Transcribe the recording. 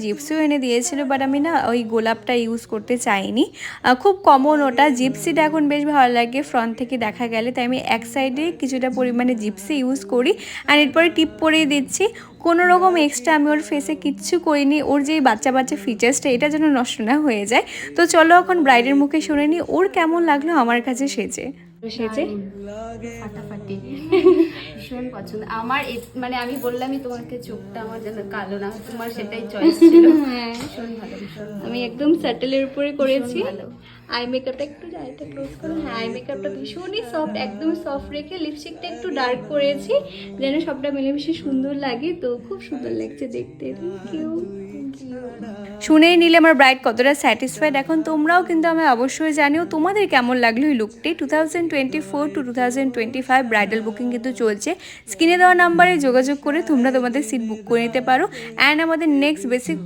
জিপসিও এনে দিয়েছিল, বাট আমি না ওই গোলাপটা ইউজ করতে চাইনি, খুব কমন ওটা। জিপসিটা এখন বেশ ভালো লাগে ফ্রন্ট থেকে দেখা গেলে, তাই আমি এক সাইডে কিছুটা পরিমাণে জিপসি ইউজ করি। আর এরপরে টিপ পরিয়ে দিচ্ছি। কোনো রকম এক্সট্রা আমি ওর ফেসে কিচ্ছু করিনি, ওর যে বাচ্চা বাচ্চা ফিচার্সটা এটা যেন নষ্ট না হয়ে যায়। তো চলো এখন ব্রাইডের মুখে শুনে নিই ওর কেমন লাগলো আমার কাছে সেজে। ফাটাফাটি ভীষণ পছন্দ আমার। মানে আমি বললামই তোমাকে চোখটা আমার যেন কালো না, তোমার সেটাই চয়েস ছিল। ভীষণ ভালো, ভীষণ আমি একদম স্যাটেলের উপরে করেছি। ভালো। আই মেকআপটা একটু আইটা ক্লোজ করো। হ্যাঁ, আই মেকআপটা ভীষণই সফট, একদম সফট রেখে লিপস্টিকটা একটু ডার্ক করেছি যেন সবটা মিলেমিশে সুন্দর লাগে। তো খুব সুন্দর লাগছে দেখতে। Thank you. শুনেই নিলে আমার ব্রাইড কতটা স্যাটিসফাইড। এখন তোমরাও কিন্তু আমি অবশ্যই জানিও তোমাদের কেমন লাগলো এই লুকটি। 2024 টু 2025 ব্রাইডাল বুকিং কিন্তু চলছে। স্ক্রিনে দেওয়া নাম্বারে যোগাযোগ করে তোমরা তোমাদের সিট বুক করে নিতে পারো। অ্যান্ড আমাদের নেক্সট বেসিক